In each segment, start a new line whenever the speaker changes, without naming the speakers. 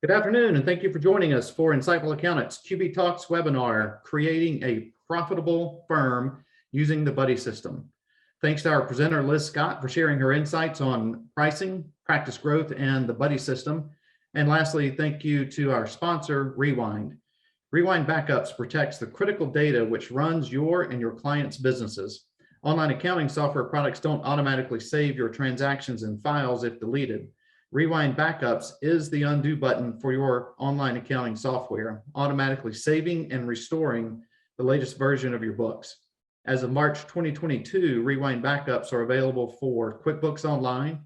Good afternoon, and thank you for joining us for Insightful Accountants QB Talks webinar, Creating a Profitable Firm Using the Buddy System. Thanks to our presenter, Liz Scott, for sharing her insights on pricing, practice growth, and the Buddy System. And lastly, thank you to our sponsor, Rewind. Rewind Backups protects the critical data which runs your and your clients' businesses. Online accounting software products don't automatically save your transactions and files if deleted. Rewind Backups is the undo button for your online accounting software, automatically saving and restoring the latest version of your books. As of March 2022, Rewind Backups are available for QuickBooks Online,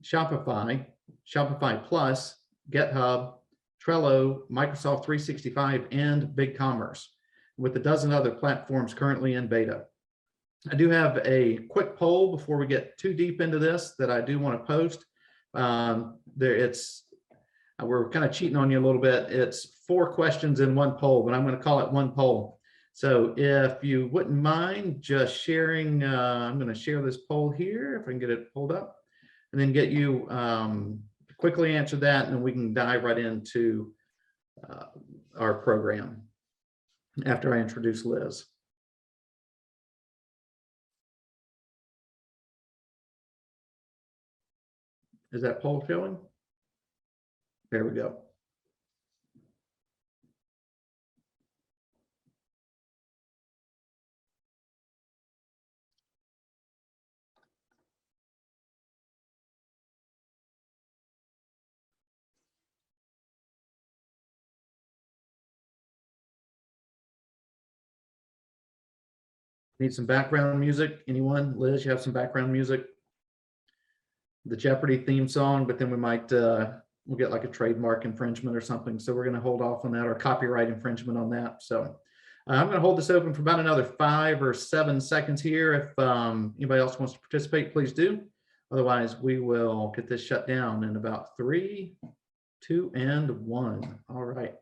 Shopify, Shopify Plus, GitHub, Trello, Microsoft 365, and BigCommerce, with a dozen other platforms currently in beta. I do have a quick poll before we get too deep into this that I do want to post. We're kind of cheating on you a little bit. It's 4 questions in one poll, but I'm going to call it one poll. So if you wouldn't mind just sharing, I'm going to share this poll here if I can get it pulled up, and then get you quickly answer that, and then we can dive right into our program after I introduce Liz. Is that poll showing? There we go. Need some background music? Anyone? Liz, you have some background music? The Jeopardy theme song, but then we might we'll get like a trademark infringement or something, so we're going to hold off on that, or copyright infringement on that. So I'm going to hold this open for about another 5 or 7 seconds here. If anybody else wants to participate, please do. Otherwise, we will get this shut down in about 3, 2, and 1. All right.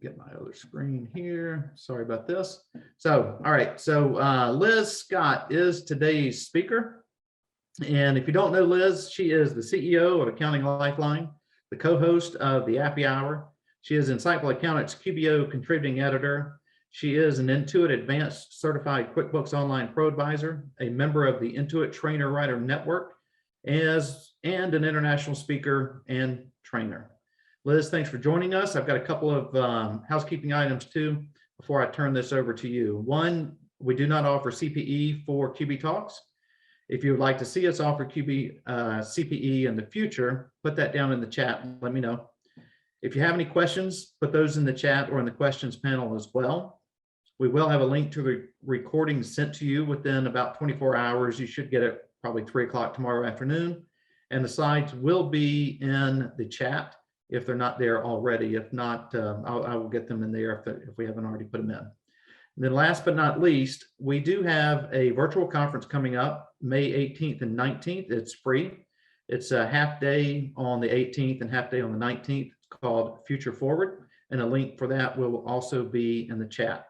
Get my other screen here. Sorry about this. So, all right. So Liz Scott is today's speaker. And if you don't know Liz, she is the CEO of Accounting Lifeline, the co-host of the Appy Hour. She is Insightful Accountants QBO contributing editor. She is an Intuit Advanced Certified QuickBooks Online Pro Advisor, a member of the Intuit Trainer Writer Network, and an international speaker and trainer. Liz, thanks for joining us. I've got a couple of housekeeping items too before I turn this over to you. One, we do not offer CPE for QB Talks. If you would like to see us offer CPE in the future, put that down in the chat and let me know. If you have any questions, put those in the chat or in the questions panel as well. We will have a link to the recording sent to you within about 24 hours. You should get it probably 3 o'clock tomorrow afternoon. And the slides will be in the chat if they're not there already. If not, I will get them in there if we haven't already put them in. And then last but not least, we do have a virtual conference coming up May 18th and 19th. It's free. It's a half day on the 18th and half day on the 19th. It's called Future Forward, and a link for that will also be in the chat.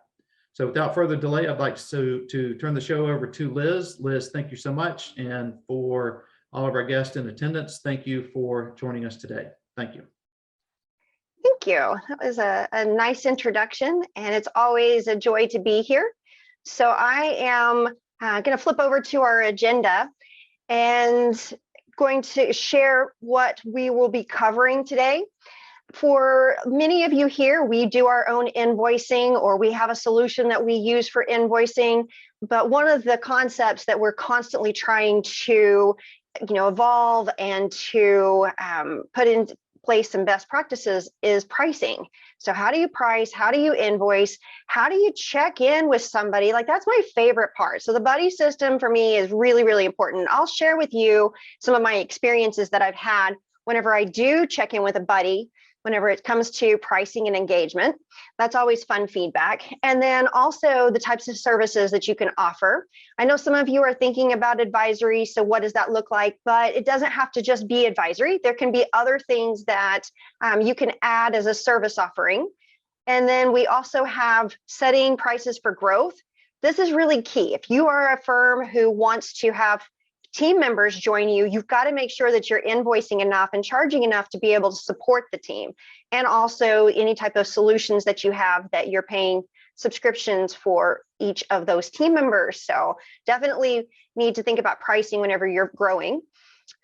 So without further delay, I'd like to turn the show over to Liz. Liz, thank you so much. And for all of our guests in attendance, thank you for joining us today. Thank you.
Thank you. That was a nice introduction, and it's always a joy to be here. So I am going to flip over to our agenda and going to share what we will be covering today. For many of you here, we do our own invoicing, or we have a solution that we use for invoicing. But one of the concepts that we're constantly trying to, evolve and to put into place some best practices is pricing. So how do you price? How do you invoice? How do you check in with somebody? Like, that's my favorite part. So the buddy system for me is really, really important. I'll share with you some of my experiences that I've had whenever I do check in with a buddy, whenever it comes to pricing and engagement. That's always fun feedback. And then also the types of services that you can offer. I know some of you are thinking about advisory, so what does that look like? But it doesn't have to just be advisory. There can be other things that you can add as a service offering. And then we also have setting prices for growth. This is really key. If you are a firm who wants to have team members join you, you've got to make sure that you're invoicing enough and charging enough to be able to support the team. And also any type of solutions that you have that you're paying subscriptions for each of those team members. So definitely need to think about pricing whenever you're growing.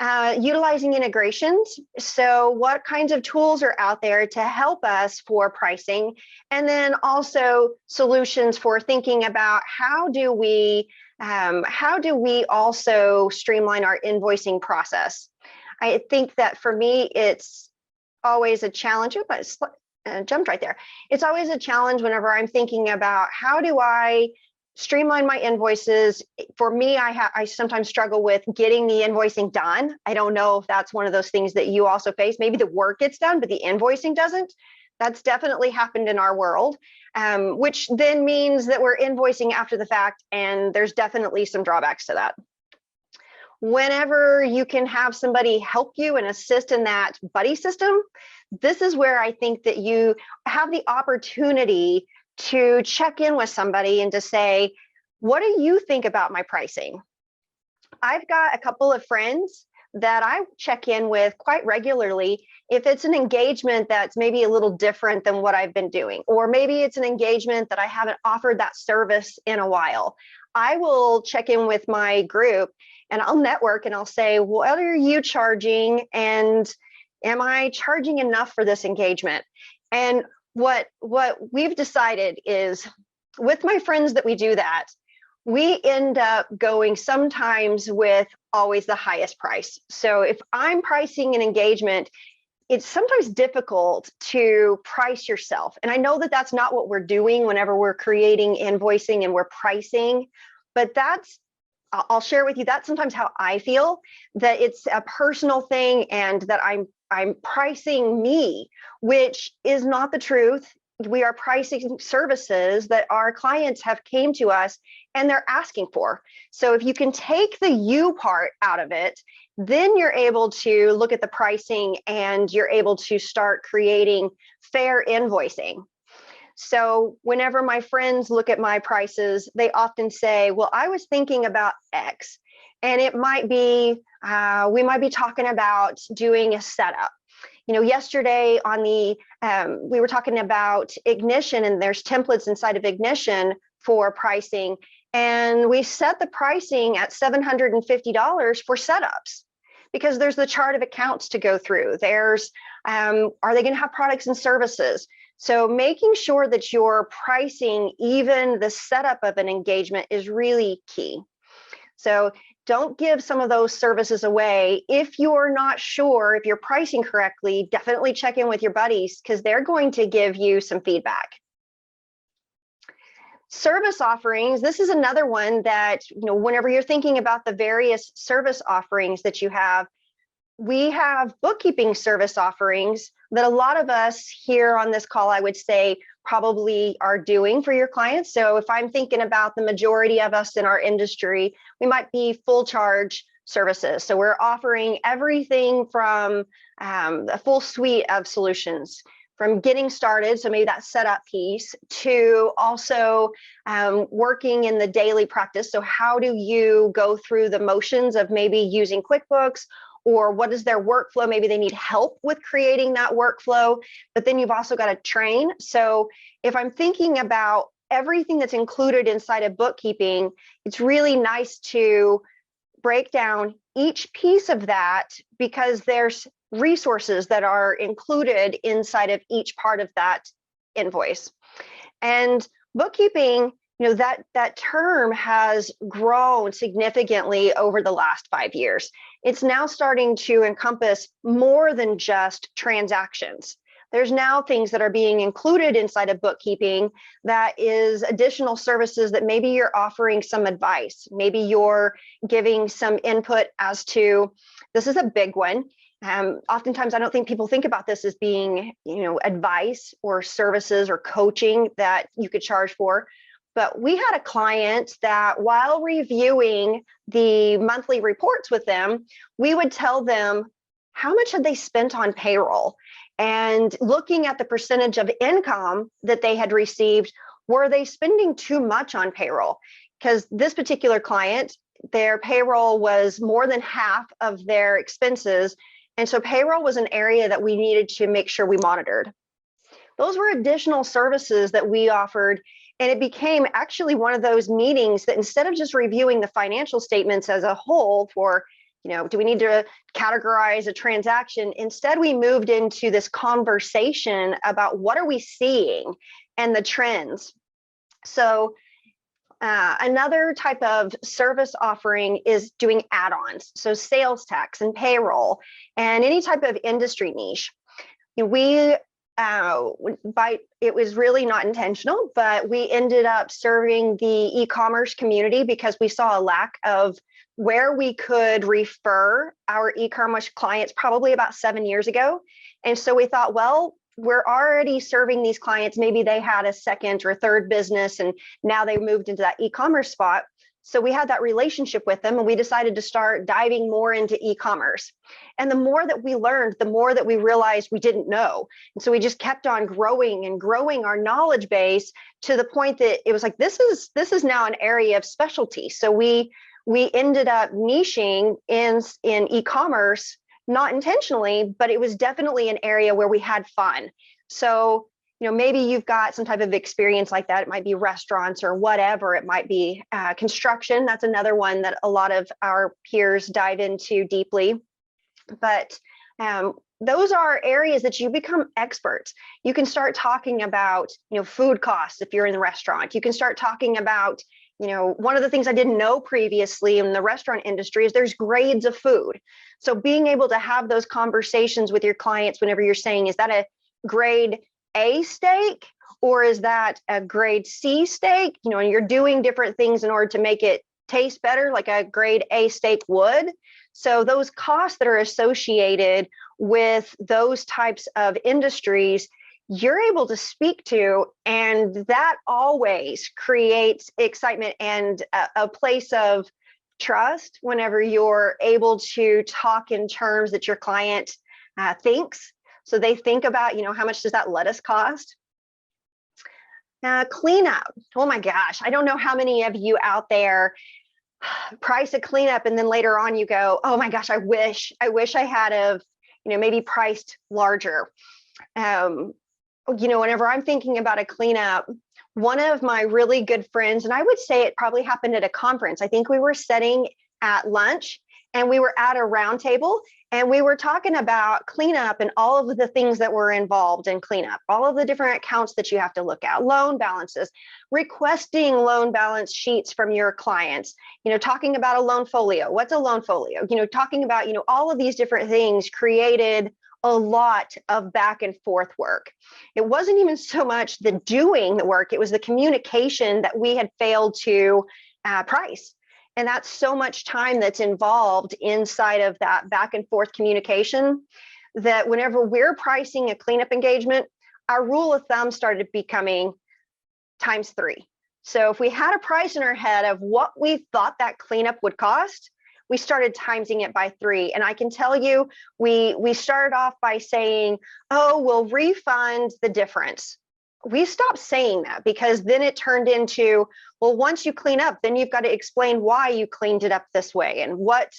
Utilizing integrations. So what kinds of tools are out there to help us for pricing? And then also solutions for thinking about how do we also streamline our invoicing process? I think that for me, it's always a challenge. Jumped right there. It's always a challenge whenever I'm thinking about how do I streamline my invoices. For me, I sometimes struggle with getting the invoicing done. I don't know if that's one of those things that you also face. Maybe the work gets done, but the invoicing doesn't. That's definitely happened in our world, which then means that we're invoicing after the fact, and there's definitely some drawbacks to that. Whenever you can have somebody help you and assist in that buddy system, this is where I think that you have the opportunity to check in with somebody and to say, what do you think about my pricing? I've got a couple of friends that I check in with quite regularly if it's an engagement that's maybe a little different than what I've been doing, or maybe it's an engagement that I haven't offered that service in a while. I will check in with my group and I'll network and I'll say, what are you charging? And am I charging enough for this engagement? And what we've decided is with my friends that we do that, we end up going sometimes with always the highest price. So if I'm pricing an engagement, it's sometimes difficult to price yourself. And I know that that's not what we're doing whenever we're creating invoicing and we're pricing, but I'll share with you, that's sometimes how I feel, that it's a personal thing and that I'm pricing me, which is not the truth. We are pricing services that our clients have came to us and they're asking for. So if you can take the you part out of it, then you're able to look at the pricing and you're able to start creating fair invoicing. So whenever my friends look at my prices, they often say, well, I was thinking about X. And it might be, we might be talking about doing a setup. You know, yesterday on the, we were talking about Ignition, and there's templates inside of Ignition for pricing. And we set the pricing at $750 for setups, because there's the chart of accounts to go through. There's, are they going to have products and services? So making sure that you're pricing even the setup of an engagement is really key. So don't give some of those services away. If you're not sure if you're pricing correctly, definitely check in with your buddies because they're going to give you some feedback. Service offerings, this is another one that, whenever you're thinking about the various service offerings that you have, we have bookkeeping service offerings that a lot of us here on this call, I would say, probably are doing for your clients. So if I'm thinking about the majority of us in our industry, we might be full charge services. So we're offering everything from a full suite of solutions, from getting started, so maybe that setup piece, to also working in the daily practice. So how do you go through the motions of maybe using QuickBooks, or what is their workflow? Maybe they need help with creating that workflow, but then you've also got to train. So if I'm thinking about everything that's included inside of bookkeeping, it's really nice to break down each piece of that, because there's resources that are included inside of each part of that invoice. And bookkeeping, that term has grown significantly over the last 5 years. It's now starting to encompass more than just transactions. There's now things that are being included inside of bookkeeping that is additional services that maybe you're offering some advice. Maybe you're giving some input as to, this is a big one. Oftentimes, I don't think people think about this as being, advice or services or coaching that you could charge for. But we had a client that while reviewing the monthly reports with them, we would tell them how much had they spent on payroll, and looking at the percentage of income that they had received, were they spending too much on payroll? Because this particular client their payroll was more than half of their expenses. And so payroll was an area that we needed to make sure we monitored. Those were additional services that we offered. And it became actually one of those meetings that instead of just reviewing the financial statements as a whole for, do we need to categorize a transaction? Instead, we moved into this conversation about what are we seeing and the trends. So another type of service offering is doing add-ons. So sales tax and payroll and any type of industry niche. It was really not intentional, but we ended up serving the e-commerce community because we saw a lack of where we could refer our e-commerce clients probably about 7 years ago. And so we thought, well, we're already serving these clients. Maybe they had a second or third business and now they moved into that e-commerce spot. So we had that relationship with them and we decided to start diving more into e-commerce. And the more that we learned, the more that we realized we didn't know. And so we just kept on growing and growing our knowledge base to the point that it was like, this is now an area of specialty. So we ended up niching in e-commerce, not intentionally, but it was definitely an area where we had fun. So, maybe you've got some type of experience like that. It might be restaurants or whatever. It might be construction. That's another one that a lot of our peers dive into deeply. But those are areas that you become experts. You can start talking about, food costs if you're in the restaurant. You can start talking about, one of the things I didn't know previously in the restaurant industry is there's grades of food. So being able to have those conversations with your clients whenever you're saying, is that a grade A steak or is that a grade C steak? And you're doing different things in order to make it taste better, like a grade A steak would. So those costs that are associated with those types of industries, you're able to speak to, and that always creates excitement and a place of trust whenever you're able to talk in terms that your client thinks. So they think about, how much does that lettuce cost? Cleanup. Oh my gosh, I don't know how many of you out there price a cleanup and then later on you go, oh my gosh, I wish I had have, maybe priced larger. Whenever I'm thinking about a cleanup, one of my really good friends, and I would say it probably happened at a conference. I think we were sitting at lunch and we were at a round table and we were talking about cleanup and all of the things that were involved in cleanup, all of the different accounts that you have to look at, loan balances, requesting loan balance sheets from your clients, talking about a loan folio. What's a loan folio? Talking about, all of these different things created a lot of back and forth work. It wasn't even so much the doing the work, it was the communication that we had failed to price. And that's so much time that's involved inside of that back and forth communication that whenever we're pricing a cleanup engagement, our rule of thumb started becoming ×3. So if we had a price in our head of what we thought that cleanup would cost, we started timesing it by 3. And I can tell you, we started off by saying, oh, we'll refund the difference. We stopped saying that because then it turned into, well, once you clean up, then you've got to explain why you cleaned it up this way and what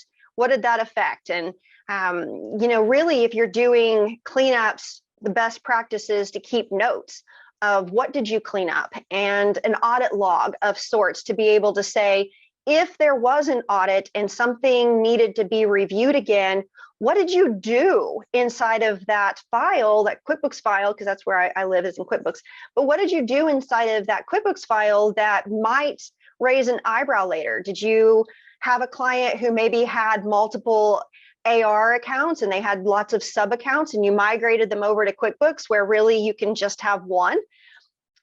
did that affect? And, really, if you're doing cleanups, the best practice is to keep notes of what did you clean up and an audit log of sorts to be able to say, if there was an audit and something needed to be reviewed again, what did you do inside of that file, that QuickBooks file, because that's where I live is in QuickBooks, but what did you do inside of that QuickBooks file that might raise an eyebrow later? Did you have a client who maybe had multiple AR accounts and they had lots of sub accounts and you migrated them over to QuickBooks where really you can just have one?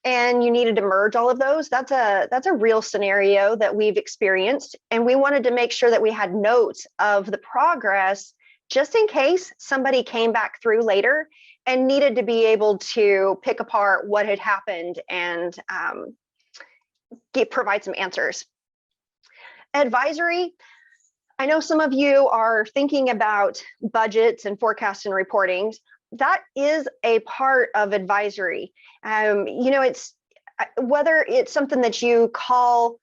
And you needed to merge all of those? That's a real scenario that we've experienced. And we wanted to make sure that we had notes of the progress just in case somebody came back through later and needed to be able to pick apart what had happened and provide some answers. Advisory. I know some of you are thinking about budgets and forecasts and reportings. That is a part of advisory. It's whether it's something that you call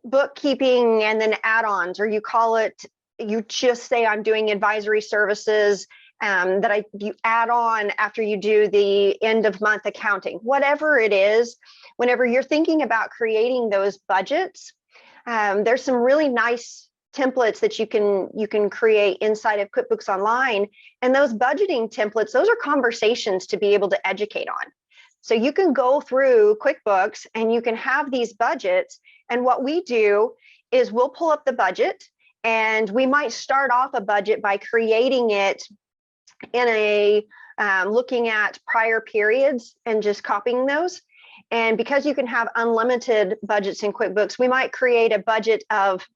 bookkeeping and then add-ons, or you call it, you just say I'm doing advisory services that you add on after you do the end of month accounting, whatever it is. Whenever you're thinking about creating those budgets, there's some really nice templates that you can create inside of QuickBooks Online. And those budgeting templates, those are conversations to be able to educate on. So you can go through QuickBooks and you can have these budgets. And what we do is we'll pull up the budget, and we might start off a budget by creating it in a looking at prior periods and just copying those. And because you can have unlimited budgets in QuickBooks, we might create a budget of,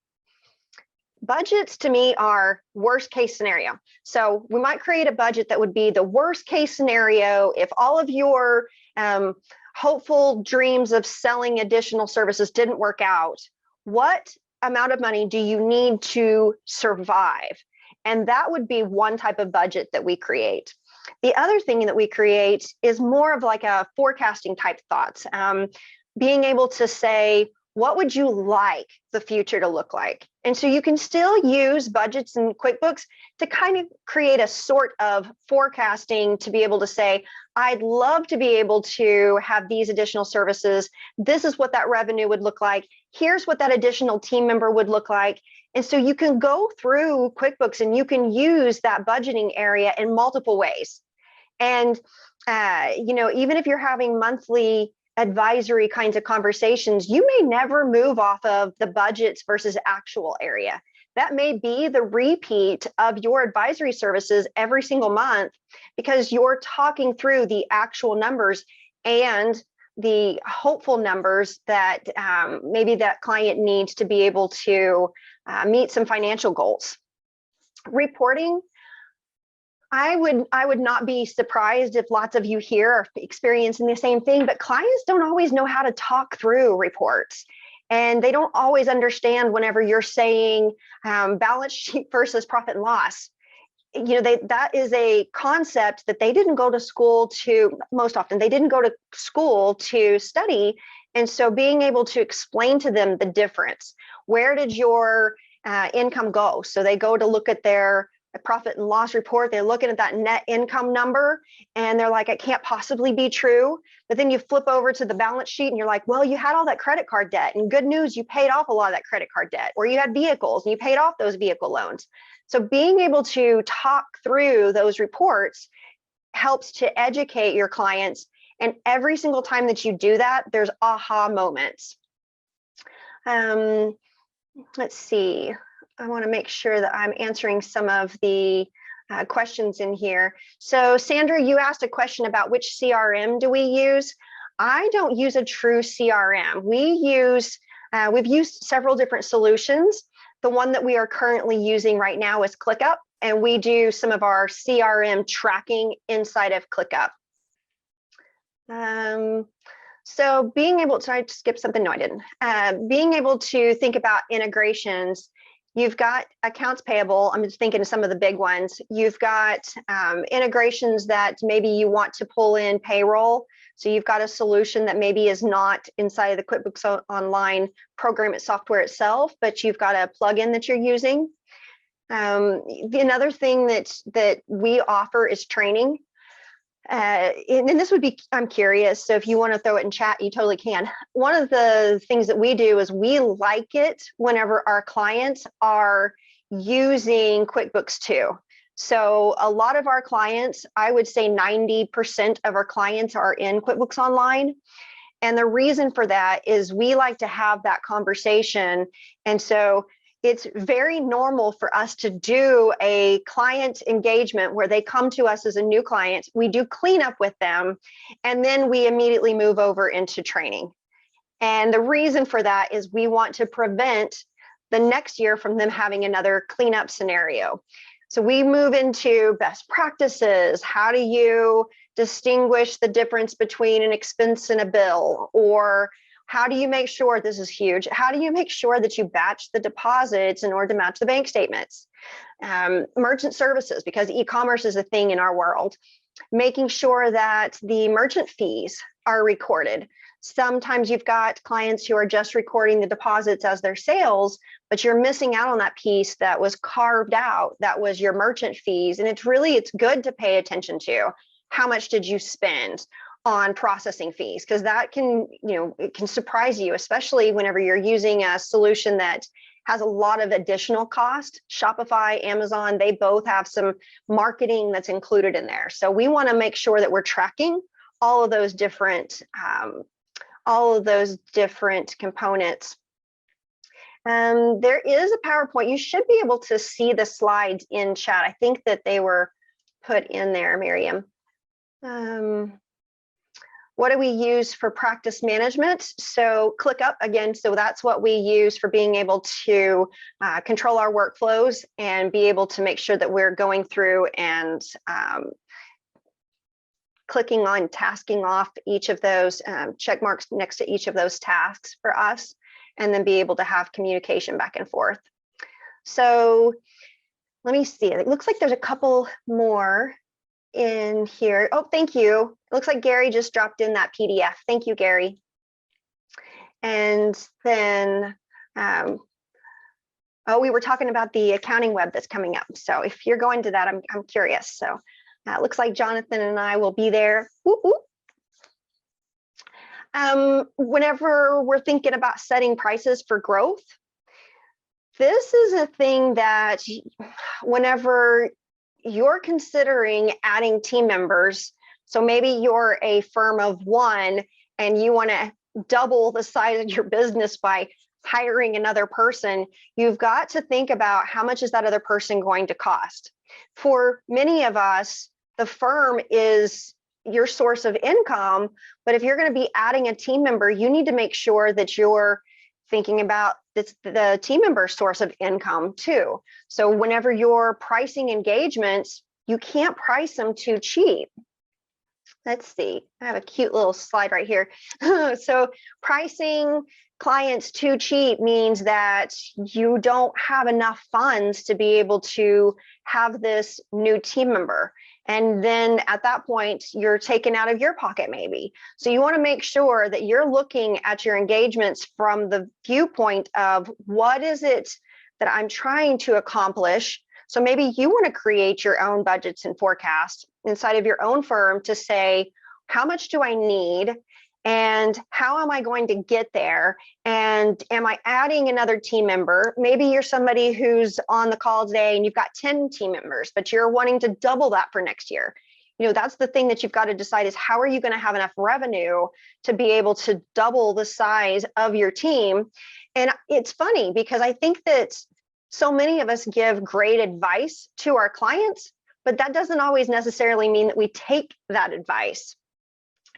budgets to me are worst case scenario. So we might create a budget that would be the worst case scenario if all of your hopeful dreams of selling additional services didn't work out. What amount of money do you need to survive? And that would be one type of budget that we create. The other thing that we create is more of like a forecasting type thoughts. Being able to say, what would you like the future to look like? And so you can still use budgets in QuickBooks to kind of create a sort of forecasting to be able to say, I'd love to be able to have these additional services. This is what that revenue would look like. Here's what that additional team member would look like. And so you can go through QuickBooks and you can use that budgeting area in multiple ways. And, even if you're having monthly advisory kinds of conversations, you may never move off of the budgets versus actual area. That may be the repeat of your advisory services every single month, because you're talking through the actual numbers and the hopeful numbers that maybe that client needs to be able to meet some financial goals. Reporting, I would not be surprised if lots of you here are experiencing the same thing, but clients don't always know how to talk through reports. And they don't always understand whenever you're saying balance sheet versus profit and loss. That is a concept that they didn't go to school to, most often, they didn't go to school to study. And so being able to explain to them the difference, where did your income go? So they go to look at their profit and loss report, they're looking at that net income number and they're like, it can't possibly be true. But then you flip over to the balance sheet and you're like, well, you had all that credit card debt, and good news, you paid off a lot of that credit card debt, or you had vehicles and you paid off those vehicle loans. So being able to talk through those reports helps to educate your clients. And every single time that you do that, there's aha moments. Let's see. I want to make sure that I'm answering some of the questions in here. So Sandra, you asked a question about which CRM do we use? I don't use a true CRM. We've used several different solutions. The one that we are currently using right now is ClickUp, and we do some of our CRM tracking inside of ClickUp. So being able to, I skipped something, no I didn't. Being able to think about integrations. You've got accounts payable. I'm just thinking of some of the big ones. You've got integrations that maybe you want to pull in payroll. So you've got a solution that maybe is not inside of the QuickBooks Online program software itself, but you've got a plugin that you're using. Another thing that we offer is training. And this would be, I'm curious, so if you want to throw it in chat, you totally can. One of the things that we do is we like it whenever our clients are using QuickBooks too. So a lot of our clients, I would say 90% of our clients are in QuickBooks Online. And the reason for that is we like to have that conversation. And so it's very normal for us to do a client engagement where they come to us as a new client, we do cleanup with them, and then we immediately move over into training. And the reason for that is we want to prevent the next year from them having another cleanup scenario. So we move into best practices. How do you distinguish the difference between an expense and a bill? Or how do you make sure, this is huge, how do you make sure that you batch the deposits in order to match the bank statements? Merchant services, because e-commerce is a thing in our world, making sure that the merchant fees are recorded. Sometimes you've got clients who are just recording the deposits as their sales, but you're missing out on that piece that was carved out. That was your merchant fees. And it's good to pay attention to how much did you spend on processing fees, because that can, it can surprise you, especially whenever you're using a solution that has a lot of additional cost. Shopify, Amazon, they both have some marketing that's included in there. So we want to make sure that we're tracking all of those different components. There is a PowerPoint. You should be able to see the slides in chat. I think that they were put in there, Miriam. What do we use for practice management? So ClickUp again. So that's what we use for being able to control our workflows and be able to make sure that we're going through and clicking on tasking off each of those check marks next to each of those tasks for us, and then be able to have communication back and forth. So let me see. It looks like there's a couple more in here. Oh, thank you. It looks like Gary just dropped in that PDF. Thank you, Gary. And then, we were talking about the accounting web that's coming up. So if you're going to that, I'm curious. So it looks like Jonathan and I will be there. Whoop, whoop. Whenever we're thinking about setting prices for growth, this is a thing that whenever you're considering adding team members, so maybe you're a firm of one and you want to double the size of your business by hiring another person, you've got to think about how much is that other person going to cost. For many of us, the firm is your source of income, but if you're going to be adding a team member, you need to make sure that you're thinking about the team member's source of income too. So whenever you're pricing engagements, you can't price them too cheap. Let's see, I have a cute little slide right here. So pricing clients too cheap means that you don't have enough funds to be able to have this new team member. And then at that point, you're taken out of your pocket maybe. So you want to make sure that you're looking at your engagements from the viewpoint of what is it that I'm trying to accomplish. So maybe you want to create your own budgets and forecasts inside of your own firm to say, how much do I need? And how am I going to get there? And am I adding another team member? Maybe you're somebody who's on the call today and you've got 10 team members, but you're wanting to double that for next year. That's the thing that you've got to decide is how are you going to have enough revenue to be able to double the size of your team? And it's funny because I think that so many of us give great advice to our clients, but that doesn't always necessarily mean that we take that advice.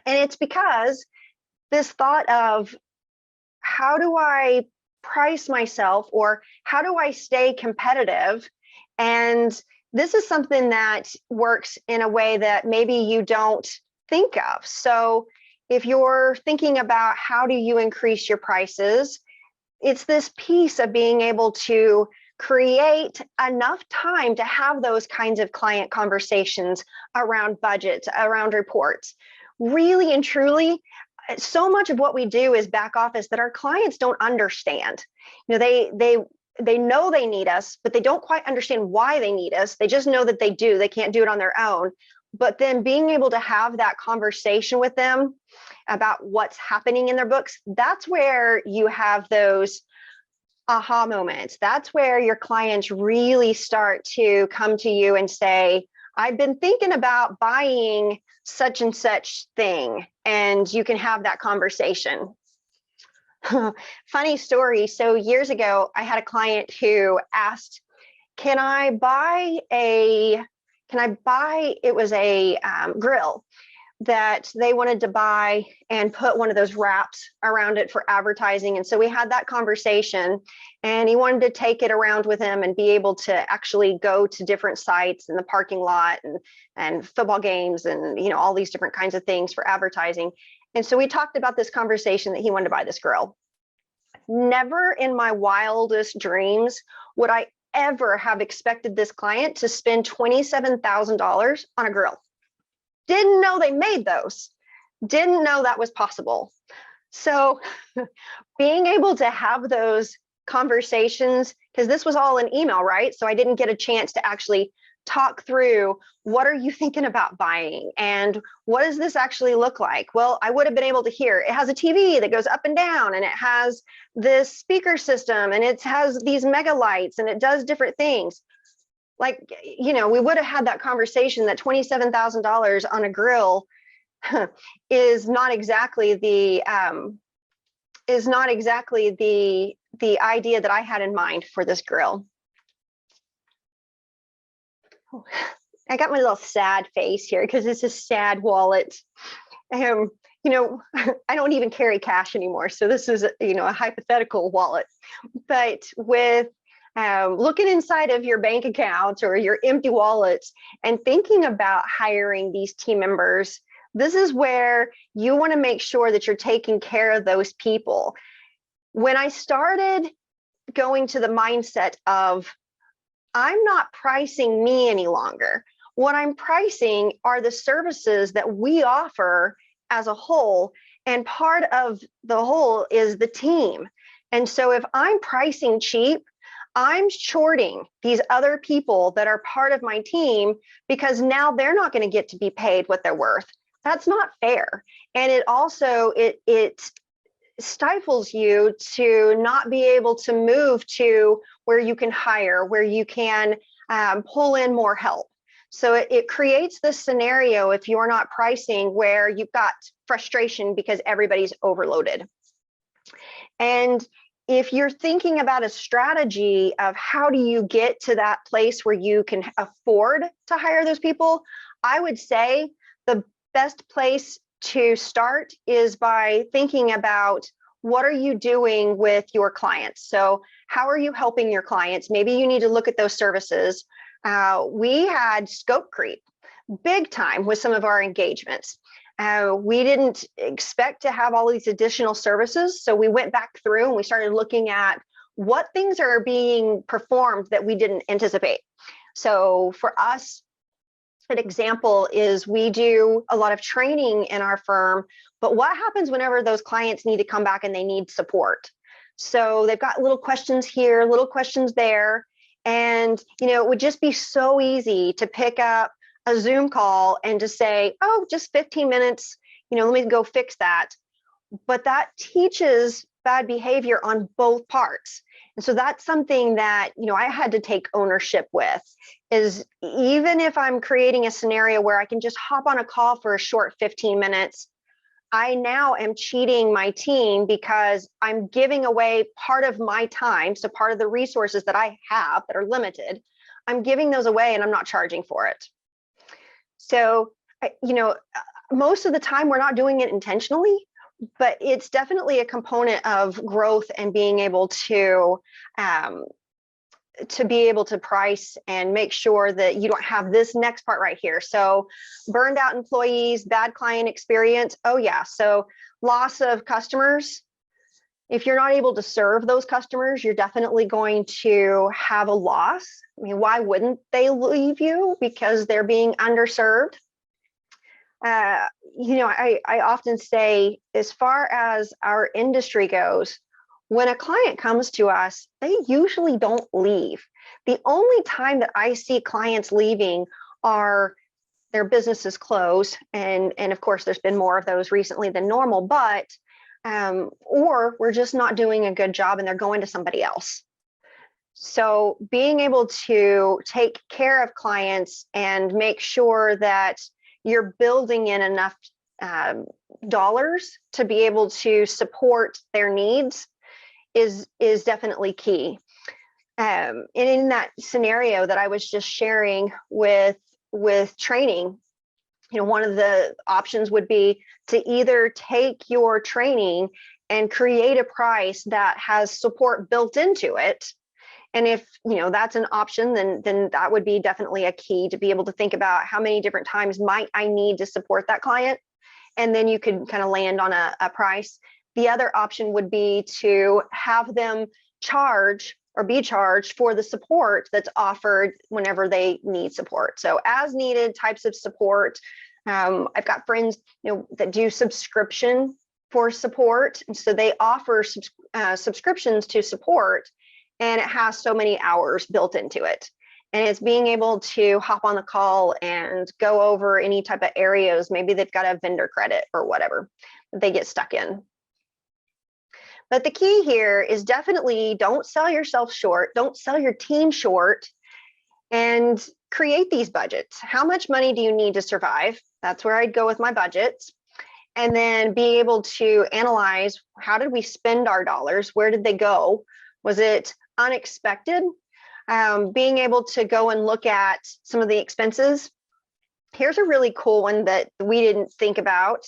And it's because this thought of how do I price myself or how do I stay competitive? And this is something that works in a way that maybe you don't think of. So if you're thinking about how do you increase your prices, it's this piece of being able to create enough time to have those kinds of client conversations around budgets, around reports. Really and truly, so much of what we do is back office that our clients don't understand. They know they need us, but they don't quite understand why they need us. They just know that they do. They can't do it on their own. But then being able to have that conversation with them about what's happening in their books, that's where you have those aha moments. That's where your clients really start to come to you and say, I've been thinking about buying such and such thing, and you can have that conversation. Funny story. So years ago, I had a client who asked, it was a grill that they wanted to buy and put one of those wraps around it for advertising. And so we had that conversation and he wanted to take it around with him and be able to actually go to different sites in the parking lot and football games and, all these different kinds of things for advertising. And so we talked about this conversation that he wanted to buy this grill. Never in my wildest dreams would I ever have expected this client to spend $27,000 on a grill. Didn't know they made those. Didn't know that was possible. So being able to have those conversations, because this was all an email, right? So I didn't get a chance to actually talk through, what are you thinking about buying and what does this actually look like? Well, I would have been able to hear it has a TV that goes up and down, and it has this speaker system, and it has these mega lights, and it does different things. Like, we would have had that conversation that $27,000 on a grill is not exactly the the idea that I had in mind for this grill. I got my little sad face here because it's a sad wallet. I don't even carry cash anymore. So this is, a hypothetical wallet. But with looking inside of your bank account or your empty wallets and thinking about hiring these team members, this is where you want to make sure that you're taking care of those people. When I started going to the mindset of, I'm not pricing me any longer. What I'm pricing are the services that we offer as a whole, and part of the whole is the team. And so if I'm pricing cheap, I'm shorting these other people that are part of my team, because now they're not going to get to be paid what they're worth. That's not fair. And it also, it stifles you to not be able to move to where you can hire, where you can pull in more help. So it creates this scenario, if you're not pricing, where you've got frustration because everybody's overloaded. And if you're thinking about a strategy of how do you get to that place where you can afford to hire those people, I would say the best place to start is by thinking about, what are you doing with your clients? So how are you helping your clients? Maybe you need to look at those services. We had scope creep big time with some of our engagements. We didn't expect to have all these additional services. So we went back through and we started looking at what things are being performed that we didn't anticipate. So for us, an example is we do a lot of training in our firm, but what happens whenever those clients need to come back and they need support? So they've got little questions here, little questions there. And, it would just be so easy to pick up a Zoom call and to say, oh, just 15 minutes, let me go fix that. But that teaches bad behavior on both parts. And so that's something that, I had to take ownership with, is even if I'm creating a scenario where I can just hop on a call for a short 15 minutes, I now am cheating my team because I'm giving away part of my time. So part of the resources that I have that are limited, I'm giving those away and I'm not charging for it. So, most of the time we're not doing it intentionally, but it's definitely a component of growth and being able to be able to price and make sure that you don't have this next part right here. So burned out employees, bad client experience. Oh yeah. So loss of customers. If you're not able to serve those customers, you're definitely going to have a loss. I mean, why wouldn't they leave you? Because they're being underserved. I often say, as far as our industry goes, when a client comes to us, they usually don't leave. The only time that I see clients leaving are their businesses close. And of course, there's been more of those recently than normal, but or we're just not doing a good job and they're going to somebody else. So being able to take care of clients and make sure that you're building in enough dollars to be able to support their needs is definitely key. And in that scenario that I was just sharing with training, one of the options would be to either take your training and create a price that has support built into it. And if that's an option, then that would be definitely a key, to be able to think about how many different times might I need to support that client. And then you could kind of land on a price. The other option would be to have them charge or be charged for the support that's offered whenever they need support. So as needed types of support. I've got friends that do subscription for support. And so they offer subscriptions to support, and it has so many hours built into it. And it's being able to hop on the call and go over any type of areas. Maybe they've got a vendor credit or whatever that they get stuck in. But the key here is definitely don't sell yourself short, don't sell your team short, and create these budgets. How much money do you need to survive? That's where I'd go with my budgets. And then be able to analyze, how did we spend our dollars? Where did they go? Was it unexpected? Being able to go and look at some of the expenses. Here's a really cool one that we didn't think about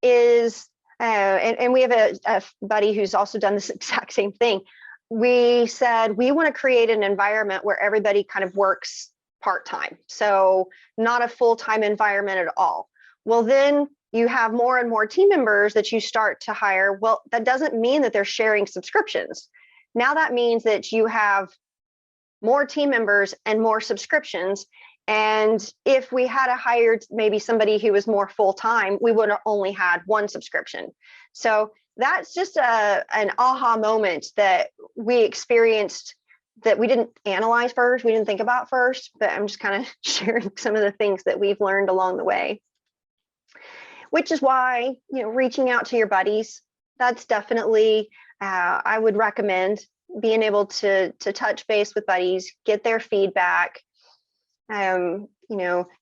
is, and we have a buddy who's also done this exact same thing. We said, we want to create an environment where everybody kind of works part-time. So not a full-time environment at all. Well, then you have more and more team members that you start to hire. Well, that doesn't mean that they're sharing subscriptions. Now that means that you have more team members and more subscriptions. And if we had hired maybe somebody who was more full-time, we would have only had one subscription. So that's just an aha moment that we experienced that we didn't analyze first, we didn't think about first, but I'm just kind of sharing some of the things that we've learned along the way. Which is why, reaching out to your buddies, that's definitely, I would recommend being able to touch base with buddies, get their feedback,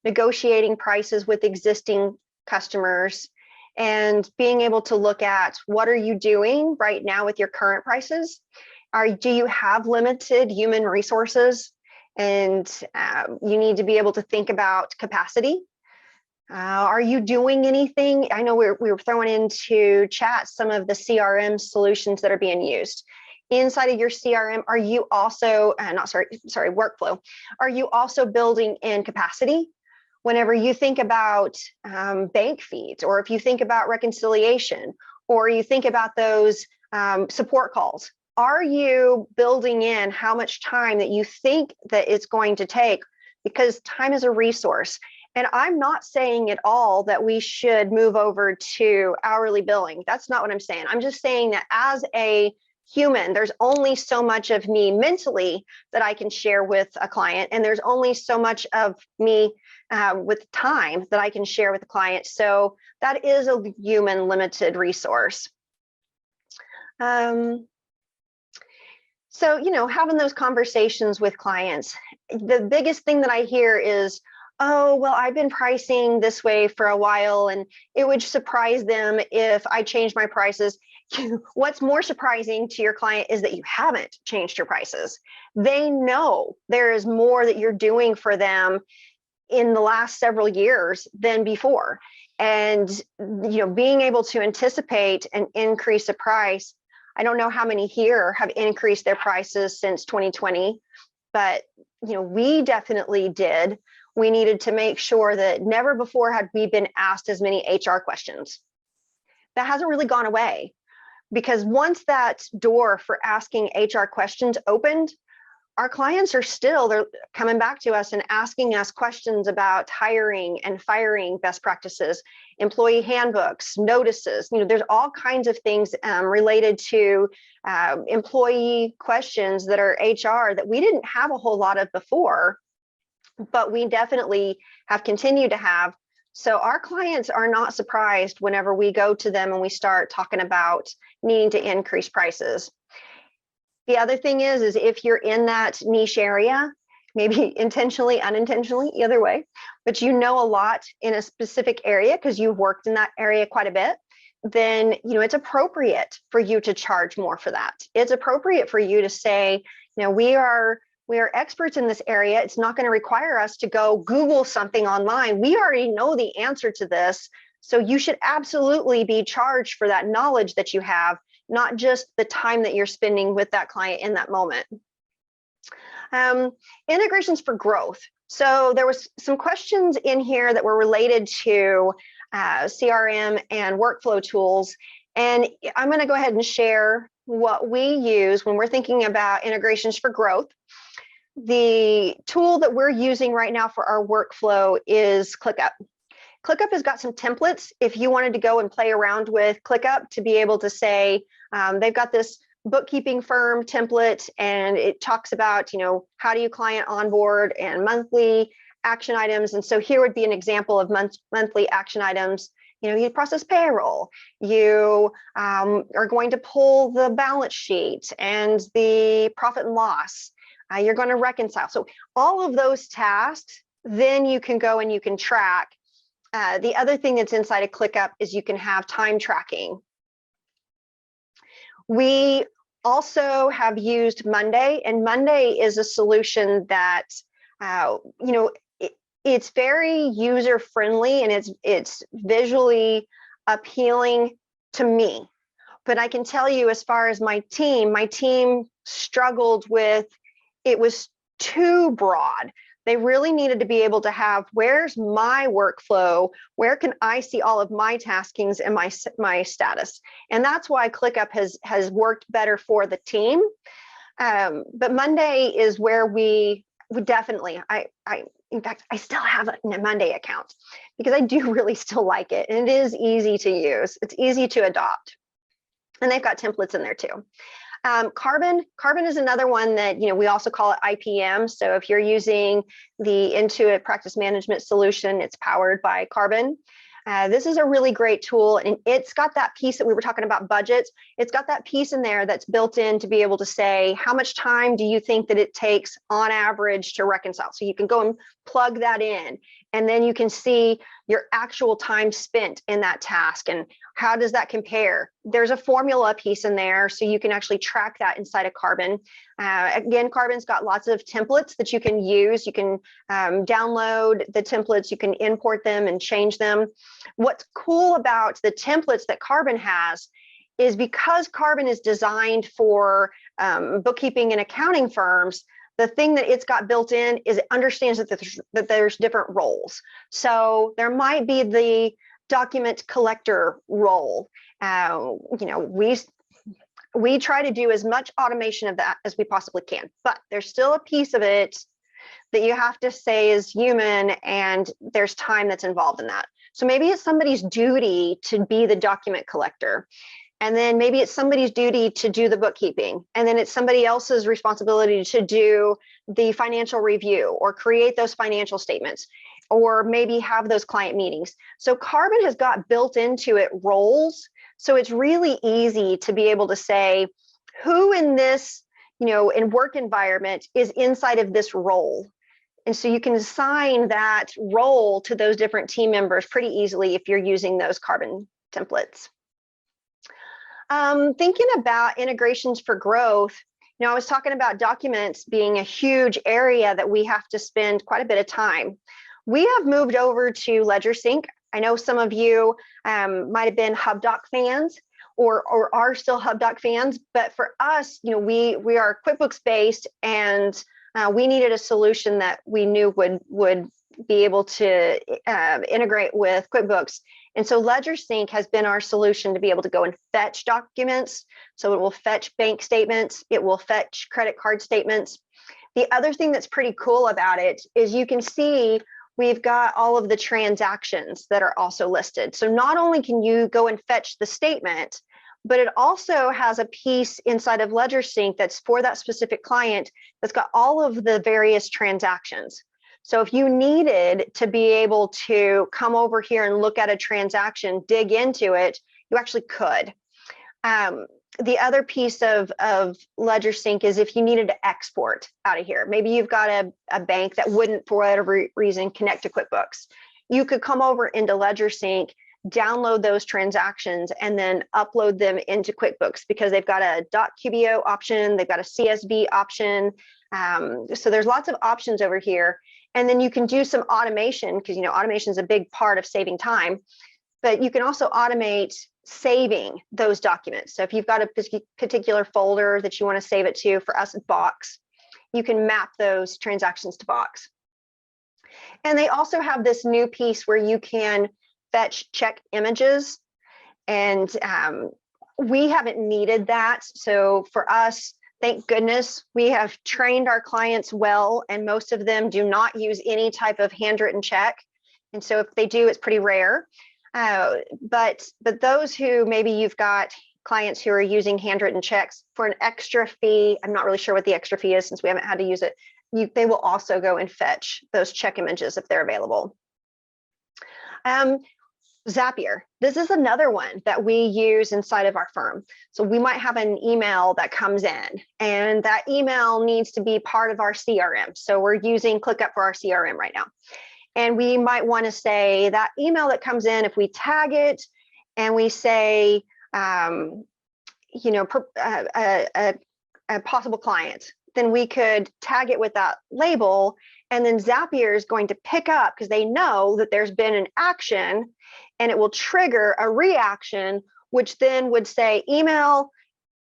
negotiating prices with existing customers, and being able to look at what are you doing right now with your current prices? Do you have limited human resources? And you need to be able to think about capacity. Are you doing anything? I know we were throwing into chat some of the CRM solutions that are being used. Inside of your CRM, are you also, workflow, are you also building in capacity? Whenever you think about bank feeds, or if you think about reconciliation, or you think about those support calls, are you building in how much time that you think that it's going to take? Because time is a resource. And I'm not saying at all that we should move over to hourly billing. That's not what I'm saying. I'm just saying that as a human, there's only so much of me mentally that I can share with a client. And there's only so much of me with time that I can share with the client. So that is a human limited resource. So, having those conversations with clients, the biggest thing that I hear is, oh, well, I've been pricing this way for a while, and it would surprise them if I change my prices. What's more surprising to your client is that you haven't changed your prices. They know there is more that you're doing for them in the last several years than before. And, being able to anticipate and increase a price. I don't know how many here have increased their prices since 2020, but, we definitely did. We needed to make sure that never before had we been asked as many HR questions. That hasn't really gone away, because once that door for asking HR questions opened, our clients they're coming back to us and asking us questions about hiring and firing best practices, employee handbooks, notices. There's all kinds of things related to employee questions that are HR that we didn't have a whole lot of before, but we definitely have continued to have. So our clients are not surprised whenever we go to them and we start talking about needing to increase prices. The other thing is if you're in that niche area, maybe intentionally, unintentionally, either way, but a lot in a specific area because you've worked in that area quite a bit, then it's appropriate for you to charge more for that. It's appropriate for you to say, we are experts in this area. It's not going to require us to go Google something online. We already know the answer to this. So you should absolutely be charged for that knowledge that you have, not just the time that you're spending with that client in that moment. Integrations for growth. So there was some questions in here that were related to CRM and workflow tools. And I'm going to go ahead and share what we use when we're thinking about integrations for growth. The tool that we're using right now for our workflow is ClickUp. ClickUp has got some templates if you wanted to go and play around with ClickUp to be able to say, they've got this bookkeeping firm template, and it talks about, how do you client onboard and monthly action items. And so here would be an example of monthly action items. You process payroll, you are going to pull the balance sheet and the profit and loss. You're going to reconcile. So all of those tasks, then you can go and you can track. The other thing that's inside of ClickUp is you can have time tracking. We also have used Monday, and Monday is a solution that, it's very user friendly and it's visually appealing to me. But I can tell you, as far as my team struggled with, it was too broad. They really needed to be able to have, where's my workflow? Where can I see all of my taskings and my status? And that's why ClickUp has worked better for the team. But Monday is where we definitely, in fact, I still have a Monday account because I do really still like it. And it is easy to use. It's easy to adopt. And they've got templates in there too. Carbon is another one that, we also call it IPM. So if you're using the Intuit practice management solution, it's powered by Carbon. This is a really great tool, and it's got that piece that we were talking about, budgets. It's got that piece in there that's built in to be able to say, how much time do you think that it takes on average to reconcile? So you can go and plug that in, and then you can see your actual time spent in that task and how does that compare. There's a formula piece in there, so you can actually track that inside of Carbon. Again, Carbon's got lots of templates that you can use. You can download the templates, you can import them and change them. What's cool about the templates that Carbon has is because Carbon is designed for bookkeeping and accounting firms, the thing that it's got built in is it understands that there's different roles. So there might be the document collector role. We try to do as much automation of that as we possibly can, but there's still a piece of it that you have to say is human, and there's time that's involved in that. So maybe it's somebody's duty to be the document collector, and then maybe it's somebody's duty to do the bookkeeping, and then it's somebody else's responsibility to do the financial review or create those financial statements, or maybe have those client meetings. So Carbon has got built into it roles. So it's really easy to be able to say who in this, in work environment is inside of this role. And so you can assign that role to those different team members pretty easily if you're using those Carbon templates. Thinking about integrations for growth, I was talking about documents being a huge area that we have to spend quite a bit of time. We have moved over to LedgerSync. I know some of you might have been HubDoc fans or are still HubDoc fans, but for us, we are QuickBooks based, and we needed a solution that we knew would be able to integrate with QuickBooks. And so LedgerSync has been our solution to be able to go and fetch documents. So it will fetch bank statements, it will fetch credit card statements. The other thing that's pretty cool about it is you can see we've got all of the transactions that are also listed. So not only can you go and fetch the statement, but it also has a piece inside of LedgerSync that's for that specific client that's got all of the various transactions. So if you needed to be able to come over here and look at a transaction, dig into it, you actually could. The other piece of LedgerSync is if you needed to export out of here. Maybe you've got a bank that wouldn't, for whatever reason, connect to QuickBooks. You could come over into LedgerSync, download those transactions, and then upload them into QuickBooks because they've got a .qbo option, they've got a CSV option. So there's lots of options over here. And then you can do some automation because, automation is a big part of saving time, but you can also automate saving those documents. So if you've got a particular folder that you want to save it to, for us, Box, you can map those transactions to Box. And they also have this new piece where you can fetch check images. And we haven't needed that. So for us, thank goodness, we have trained our clients well, and most of them do not use any type of handwritten check. And so if they do, it's pretty rare. But those who maybe you've got clients who are using handwritten checks for an extra fee, I'm not really sure what the extra fee is since we haven't had to use it. They will also go and fetch those check images if they're available. Zapier. This is another one that we use inside of our firm. So we might have an email that comes in, and that email needs to be part of our CRM. So we're using ClickUp for our CRM right now. And we might want to say that email that comes in, if we tag it and we say, you know, a possible client, then we could tag it with that label, and then Zapier is going to pick up because they know that there's been an action, and it will trigger a reaction, which then would say email,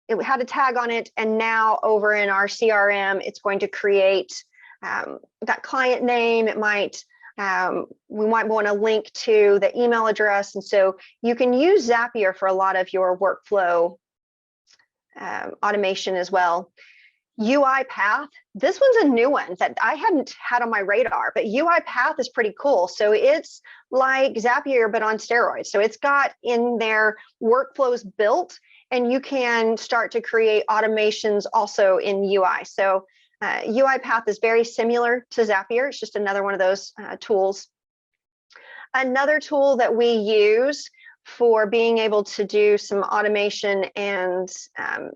it had a tag on it, and now over in our CRM, it's going to create that client name. It might, we might want to link to the email address. And so you can use Zapier for a lot of your workflow automation as well. UiPath, this one's a new one that I hadn't had on my radar, but UiPath is pretty cool. So it's like Zapier, but on steroids. So it's got in their workflows built, and you can start to create automations also in UI. So UiPath is very similar to Zapier. It's just another one of those tools. Another tool that we use for being able to do some automation and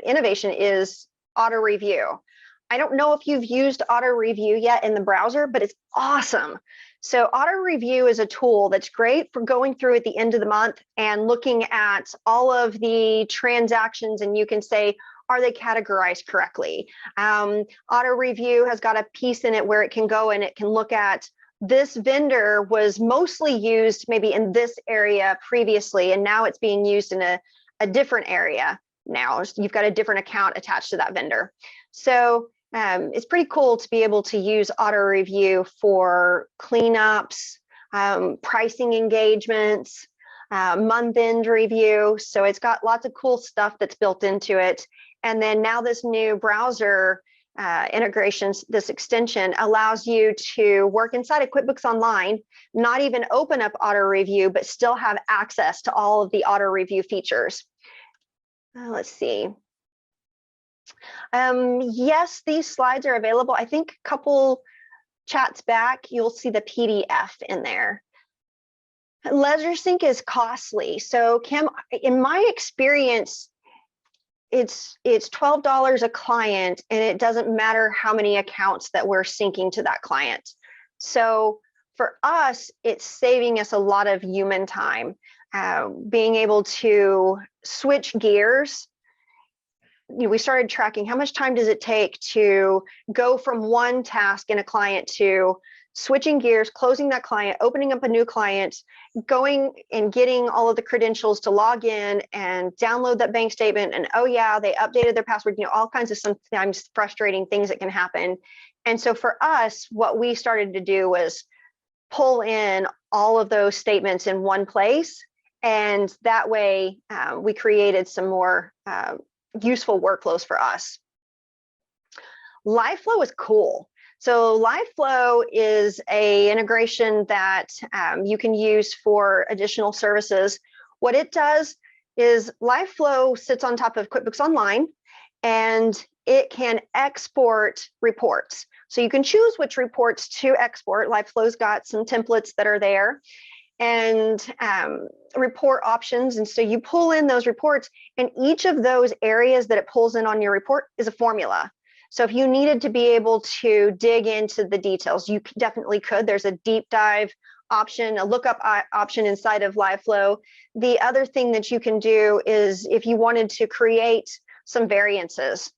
innovation is Auto Review. I don't know if you've used Auto Review yet in the browser, but it's awesome. So Auto Review is a tool that's great for going through at the end of the month and looking at all of the transactions, and you can say, are they categorized correctly? Auto Review has got a piece in it where it can go and it can look at this vendor was mostly used maybe in this area previously, and now it's being used in a different area. Now you've got a different account attached to that vendor. So it's pretty cool to be able to use Auto Review for cleanups, pricing engagements, month-end review. So it's got lots of cool stuff that's built into it. And then now this new browser integrations, this extension allows you to work inside of QuickBooks Online, not even open up Auto Review, but still have access to all of the Auto Review features. Let's see. Yes, these slides are available. I think a couple chats back, you'll see the PDF in there. LedgerSync is costly. So Kim, in my experience, it's $12 a client, and it doesn't matter how many accounts that we're syncing to that client. So for us, it's saving us a lot of human time. Being able to switch gears. You know, we started tracking how much time does it take to go from one task in a client to switching gears, closing that client, opening up a new client, going and getting all of the credentials to log in and download that bank statement. And oh yeah, they updated their password, you know, all kinds of sometimes frustrating things that can happen. And so for us, what we started to do was pull in all of those statements in one place. And that way we created some more useful workflows for us. LiveFlow is cool. So LiveFlow is an integration that you can use for additional services. What it does is LiveFlow sits on top of QuickBooks Online, and it can export reports. So you can choose which reports to export. LiveFlow's got some templates that are there, and report options. And so you pull in those reports, and each of those areas that it pulls in on your report is a formula. So if you needed to be able to dig into the details, you definitely could. There's a deep dive option, a lookup option inside of LiveFlow. The other thing that you can do is if you wanted to create some variances.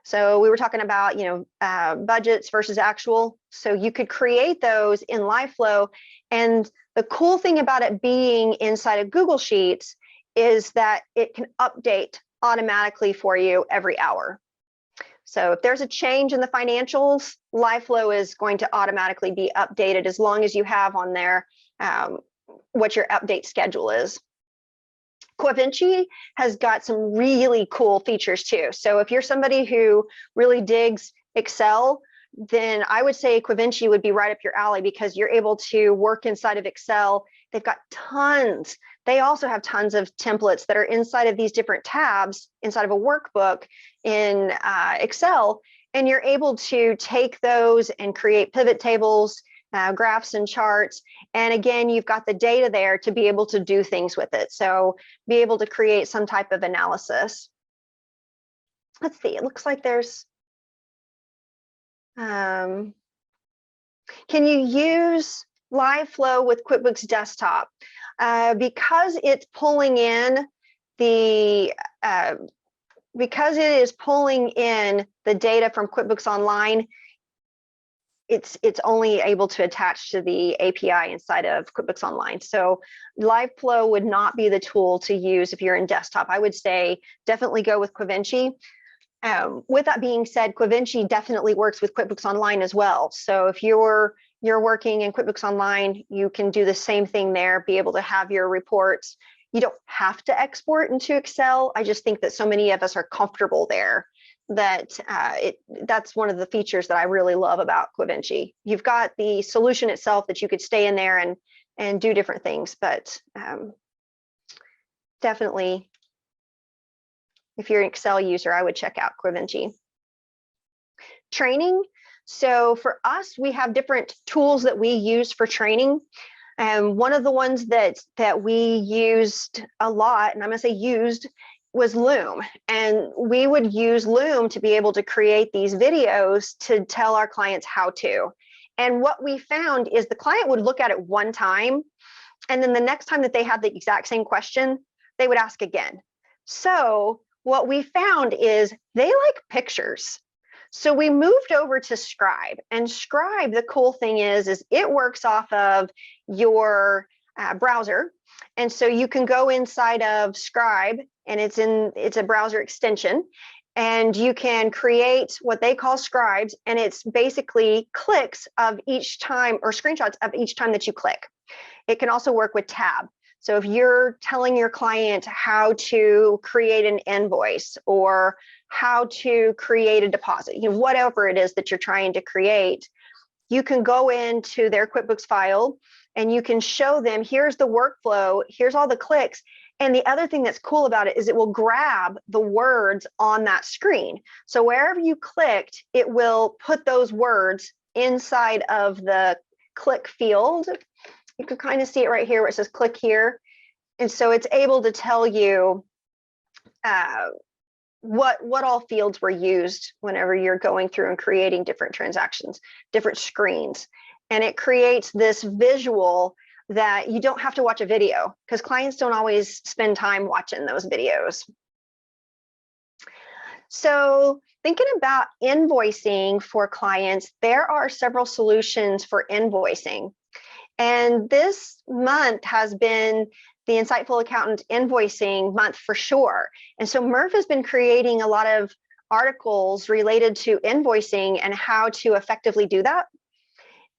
So we were talking about, you know, budgets versus actual. So you could create those in LiveFlow. And the cool thing about it being inside of Google Sheets is that it can update automatically for you every hour. So if there's a change in the financials, LiveFlow is going to automatically be updated as long as you have on there what your update schedule is. Quavinci has got some really cool features too. So if you're somebody who really digs Excel, then I would say Quivinci would be right up your alley because you're able to work inside of Excel. They've got tons. They also have tons of templates that are inside of these different tabs inside of a workbook in Excel. And you're able to take those and create pivot tables, graphs and charts. And again, you've got the data there to be able to do things with it. So be able to create some type of analysis. Let's see, it looks like there's, can you use live flow with QuickBooks Desktop? Because it's pulling in the, because it is pulling in the data from QuickBooks Online, it's only able to attach to the API inside of QuickBooks Online. So live flow would not be the tool to use if you're in desktop. I would say definitely go with Quivinci. With that being said, Quivinci definitely works with QuickBooks Online as well. So if you're working in QuickBooks Online, you can do the same thing there, be able to have your reports. You don't have to export into Excel. I just think that so many of us are comfortable there that that's one of the features that I really love about Quivinci. You've got the solution itself that you could stay in there and do different things, but definitely, if you're an Excel user, I would check out Quivinci. Training. So for us, we have different tools that we use for training. And one of the ones that we used a lot, and I'm going to say used, was Loom. And we would use Loom to be able to create these videos to tell our clients how to. And what we found is the client would look at it one time, and then the next time that they had the exact same question, they would ask again. So what we found is they like pictures. So we moved over to Scribe, and Scribe, the cool thing is it works off of your browser. And so you can go inside of Scribe, and it's a browser extension, and you can create what they call scribes, and it's basically clicks of each time, or screenshots of each time that you click. It can also work with tab. So if you're telling your client how to create an invoice or how to create a deposit, whatever it is that you're trying to create, you can go into their QuickBooks file and you can show them, here's the workflow, here's all the clicks. And the other thing that's cool about it is it will grab the words on that screen. So wherever you clicked, it will put those words inside of the click field. You can kind of see it right here where it says click here. And so it's able to tell you what all fields were used whenever you're going through and creating different transactions, different screens. And it creates this visual that you don't have to watch a video, because clients don't always spend time watching those videos. So thinking about invoicing for clients, there are several solutions for invoicing. And this month has been the Insightful Accountant invoicing month for sure. And so Murph has been creating a lot of articles related to invoicing and how to effectively do that.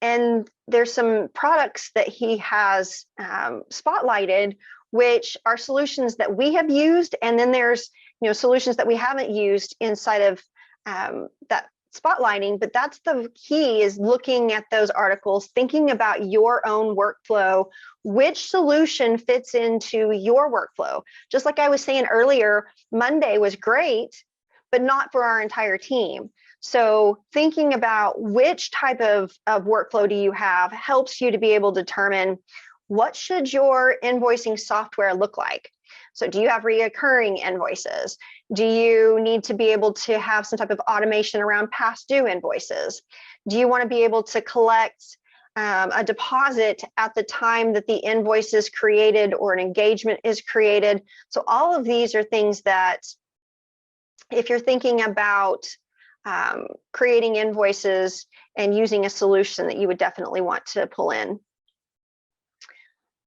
And there's some products that he has spotlighted, which are solutions that we have used. And then there's solutions that we haven't used inside of that spotlighting. But that's the key, is looking at those articles, thinking about your own workflow, which solution fits into your workflow. Just like I was saying earlier, Monday was great, but not for our entire team. So thinking about which type of workflow do you have helps you to be able to determine what should your invoicing software look like. So do you have reoccurring invoices? Do you need to be able to have some type of automation around past due invoices? Do you want to be able to collect a deposit at the time that the invoice is created or an engagement is created? So all of these are things that, if you're thinking about creating invoices and using a solution, that you would definitely want to pull in.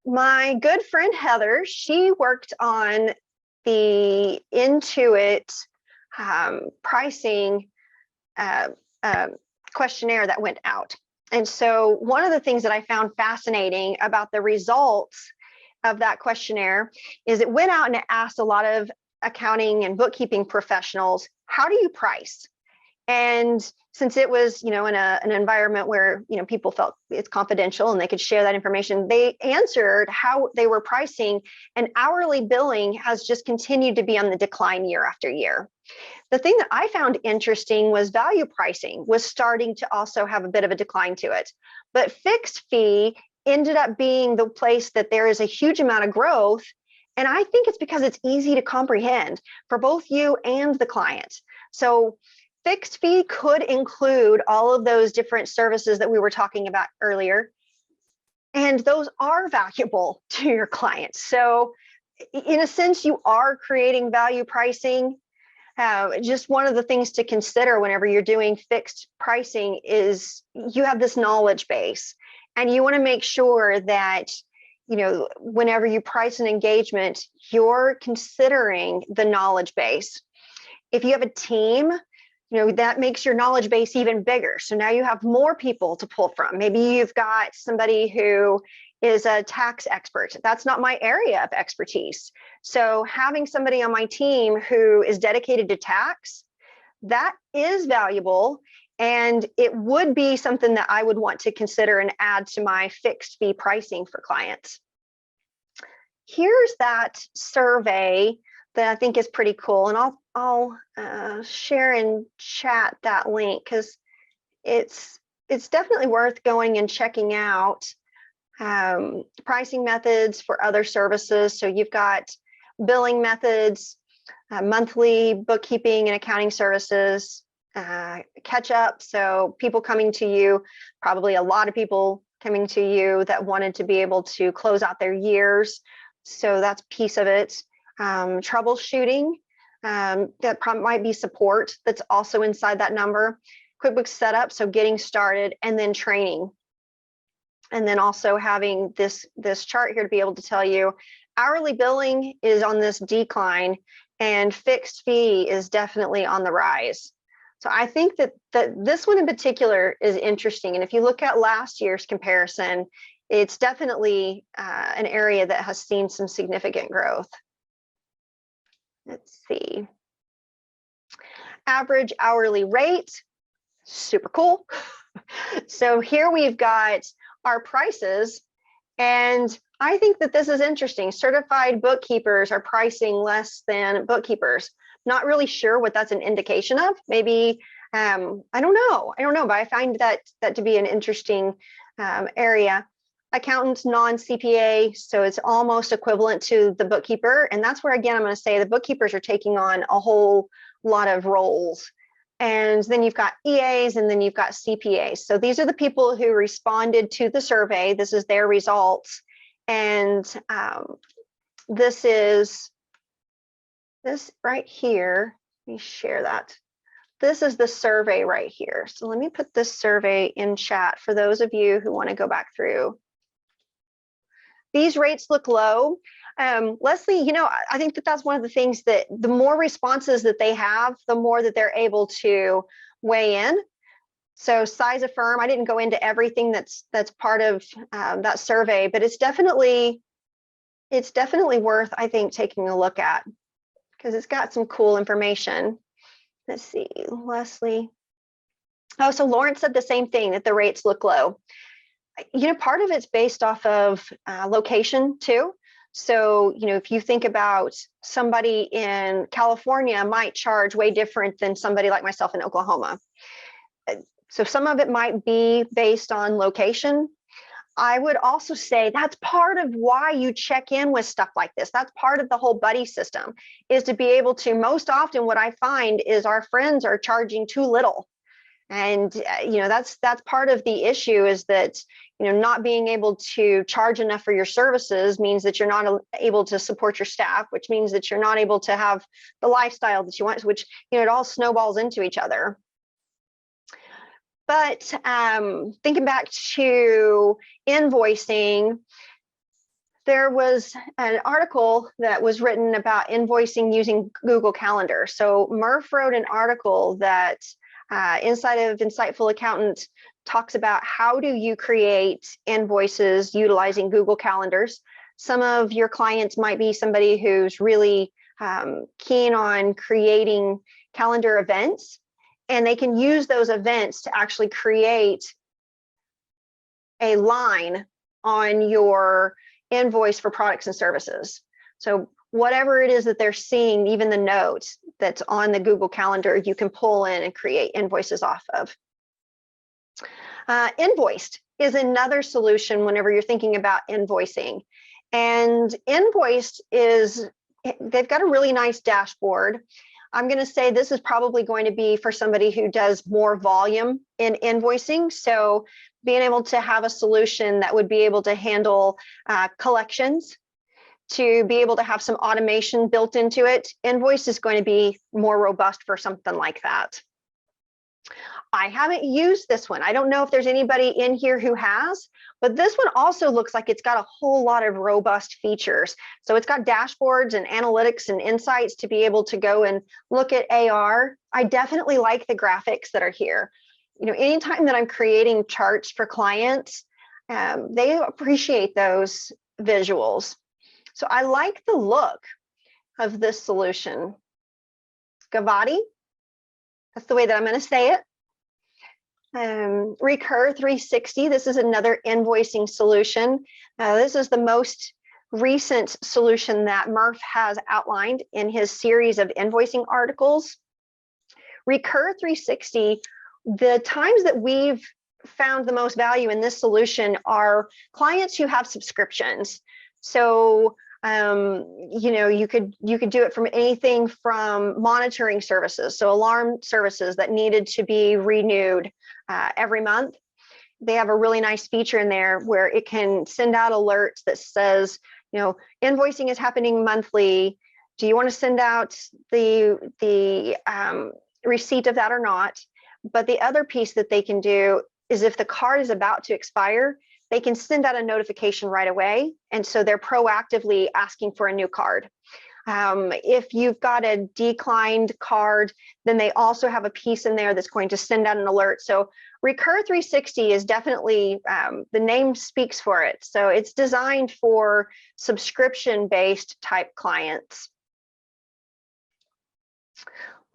My good friend Heather, she worked on the Intuit pricing questionnaire that went out. And so one of the things that I found fascinating about the results of that questionnaire is it went out and it asked a lot of accounting and bookkeeping professionals, how do you price? And since it was, in an environment where, people felt it's confidential and they could share that information, they answered how they were pricing, and hourly billing has just continued to be on the decline year after year. The thing that I found interesting was value pricing was starting to also have a bit of a decline to it, but fixed fee ended up being the place that there is a huge amount of growth. And I think it's because it's easy to comprehend for both you and the client. So fixed fee could include all of those different services that we were talking about earlier. And those are valuable to your clients. So in a sense, you are creating value pricing. Just one of the things to consider whenever you're doing fixed pricing is you have this knowledge base, and you want to make sure that, whenever you price an engagement, you're considering the knowledge base. If you have a team, that makes your knowledge base even bigger. So now you have more people to pull from. Maybe you've got somebody who is a tax expert. That's not my area of expertise. So having somebody on my team who is dedicated to tax, that is valuable. And it would be something that I would want to consider and add to my fixed fee pricing for clients. Here's that survey that I think is pretty cool. And I'll share in chat that link because it's definitely worth going and checking out. Pricing methods for other services. So you've got billing methods, monthly bookkeeping and accounting services, catch up. So people coming to you, probably a lot of people coming to you that wanted to be able to close out their years. So that's a piece of it. Troubleshooting, that might be support that's also inside that number. QuickBooks setup, so getting started, and then training. And then also having this chart here to be able to tell you hourly billing is on this decline and fixed fee is definitely on the rise. So I think that this one in particular is interesting. And if you look at last year's comparison, it's definitely an area that has seen some significant growth. Let's see. Average hourly rate, super cool. So here we've got our prices, and I think that this is interesting. Certified bookkeepers are pricing less than bookkeepers. Not really sure what that's an indication of. Maybe I don't know, but I find that to be an interesting area. Accountants, non-CPA, so it's almost equivalent to the bookkeeper. And that's where, again, I'm going to say the bookkeepers are taking on a whole lot of roles. And then you've got EAs, and then you've got CPAs. So these are the people who responded to the survey. This is their results. And this is this right here. Let me share that. This is the survey right here. So let me put this survey in chat for those of you who want to go back through. These rates look low. Leslie, I think that that's one of the things that the more responses that they have, the more that they're able to weigh in. So size of firm, I didn't go into everything that's part of that survey, but it's definitely worth, I think, taking a look at because it's got some cool information. Let's see, Leslie. Oh, so Lawrence said the same thing, that the rates look low. Part of it's based off of location too. So, if you think about somebody in California might charge way different than somebody like myself in Oklahoma. So some of it might be based on location. I would also say that's part of why you check in with stuff like this. That's part of the whole buddy system, is to be able to, most often what I find is our friends are charging too little. And, that's part of the issue, is that, not being able to charge enough for your services means that you're not able to support your staff, which means that you're not able to have the lifestyle that you want, which, it all snowballs into each other. But thinking back to invoicing, there was an article that was written about invoicing using Google Calendar. So Murph wrote an article that inside of Insightful Accountant talks about how do you create invoices utilizing Google Calendars. Some of your clients might be somebody who's really keen on creating calendar events. and they can use those events to actually create a line on your invoice for products and services. So whatever it is that they're seeing, even the notes that's on the Google Calendar, you can pull in and create invoices off of. Invoiced is another solution whenever you're thinking about invoicing. And Invoiced they've got a really nice dashboard. I'm going to say this is probably going to be for somebody who does more volume in invoicing. So being able to have a solution that would be able to handle collections, to be able to have some automation built into it, Invoice is going to be more robust for something like that. I haven't used this one. I don't know if there's anybody in here who has, but this one also looks like it's got a whole lot of robust features. So it's got dashboards and analytics and insights to be able to go and look at AR. I definitely like the graphics that are here. You know, anytime that I'm creating charts for clients, they appreciate those visuals. So I like the look of this solution. Gavati, that's the way that I'm going to say it. Recur 360, this is another invoicing solution. This is the most recent solution that Murph has outlined in his series of invoicing articles. Recur 360, the times that we've found the most value in this solution are clients who have subscriptions. So you know, you could do it from anything from monitoring services, so alarm services that needed to be renewed every month. They have a really nice feature in there where it can send out alerts that says, you know, invoicing is happening monthly. Do you want to send out the receipt of that or not? But the other piece that they can do is if the card is about to expire, they can send out a notification right away. And so they're proactively asking for a new card. If you've got a declined card, then they also have a piece in there that's going to send out an alert. So Recur 360 is definitely, the name speaks for it. So it's designed for subscription-based type clients.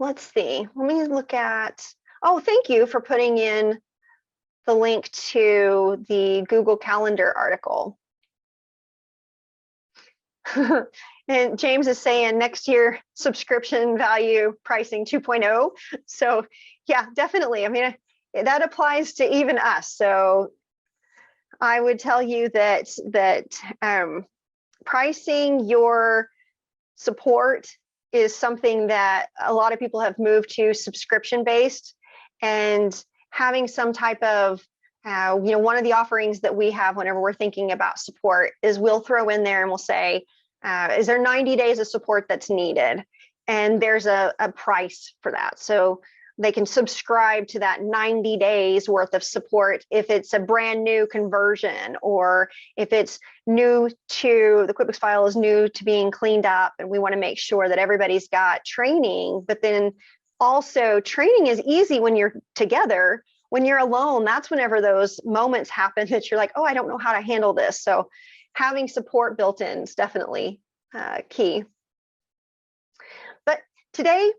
Let's see, let me look at, oh, thank you for putting in the link to the Google Calendar article. And James is saying next year subscription value pricing 2.0. So yeah, definitely. I mean, that applies to even us. So I would tell you that pricing your support is something that a lot of people have moved to subscription based, and having some type of you know, one of the offerings that we have whenever we're thinking about support is we'll throw in there and we'll say, is there 90 days of support that's needed? And there's a price for that. So they can subscribe to that 90 days worth of support if it's a brand new conversion, or if it's new to, the QuickBooks file is new to being cleaned up, and we want to make sure that everybody's got training. But then also training is easy when you're together. When you're alone, that's whenever those moments happen that you're like, oh, I don't know how to handle this. So having support built in is definitely key. But today,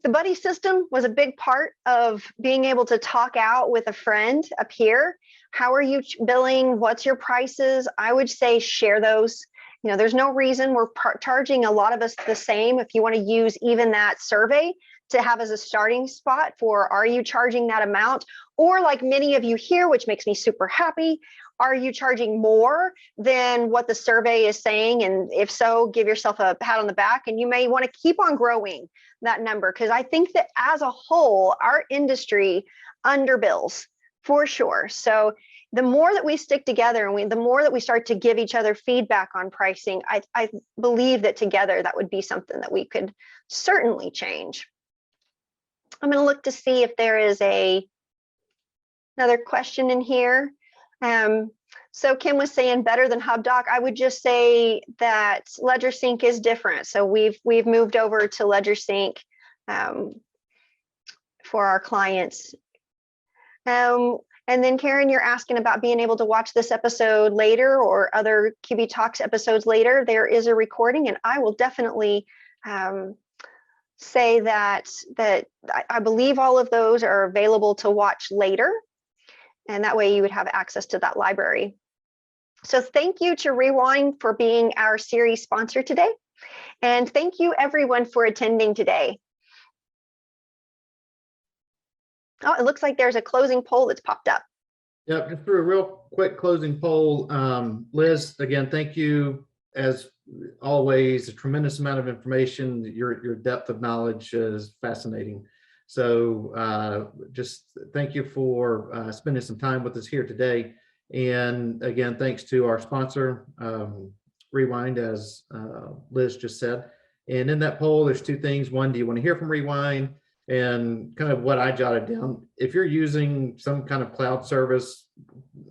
the buddy system was a big part of being able to talk out with a friend up here. How are you billing? What's your prices? I would say share those. You know, there's no reason we're charging a lot of us the same. If you want to use even that survey to have as a starting spot for, are you charging that amount? Or like many of you here, which makes me super happy, are you charging more than what the survey is saying? And if so, give yourself a pat on the back, and you may want to keep on growing that number, because I think that as a whole, our industry underbills for sure. So the more that we stick together and the more that we start to give each other feedback on pricing, I believe that together that would be something that we could certainly change. I'm going to look to see if there is another question in here. So Kim was saying better than HubDoc. I would just say that LedgerSync is different. So we've moved over to LedgerSync for our clients. And then Karen, you're asking about being able to watch this episode later or other QB Talks episodes later. There is a recording, and I will definitely say that I believe all of those are available to watch later, and that way you would have access to that library. So thank you to Rewind for being our series sponsor today, and thank you everyone for attending today. Oh, it looks like there's a closing poll that's popped up.
Yep, just for a real quick closing poll. Liz, again, thank you as always. A tremendous amount of information. Your depth of knowledge is fascinating. So just thank you for spending some time with us here today. And again, thanks to our sponsor, Rewind, as Liz just said. And in that poll, there's two things. One, do you want to hear from Rewind? And kind of what I jotted down, if you're using some kind of cloud service,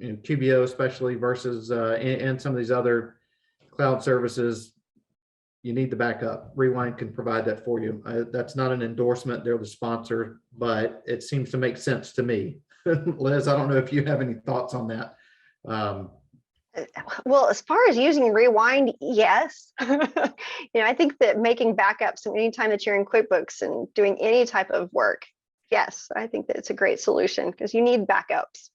QBO especially versus and some of these other cloud services, you need the backup. Rewind can provide that for you. That's not an endorsement, they're the sponsor, but it seems to make sense to me. Liz, I don't know if you have any thoughts on that.
Well, as far as using Rewind, yes. I think that making backups anytime that you're in QuickBooks and doing any type of work, yes, I think that it's a great solution because you need backups.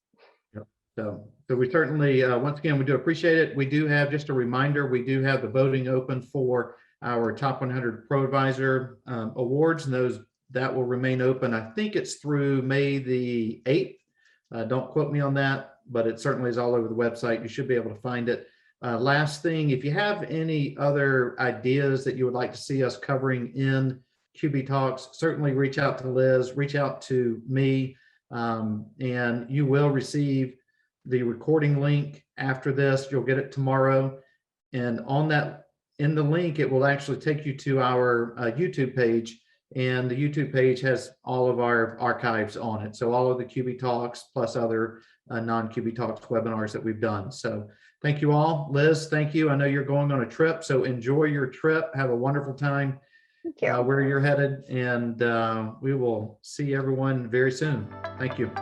Yep. So we certainly, once again, we do appreciate it. We do have, just a reminder, we do have the voting open for our Top 100 Pro Advisor awards, and that will remain open. I think it's through May the 8th. Don't quote me on that, but it certainly is all over the website. You should be able to find it. Last thing, if you have any other ideas that you would like to see us covering in QB Talks, certainly reach out to Liz, reach out to me, and you will receive the recording link after this. You'll get it tomorrow. And on that, in the link, it will actually take you to our YouTube page. And the YouTube page has all of our archives on it. So all of the QB Talks plus other non-QB Talks webinars that we've done. So thank you all. Liz, thank you. I know you're going on a trip, so enjoy your trip. Have a wonderful time where you're headed. And we will see everyone very soon. Thank you.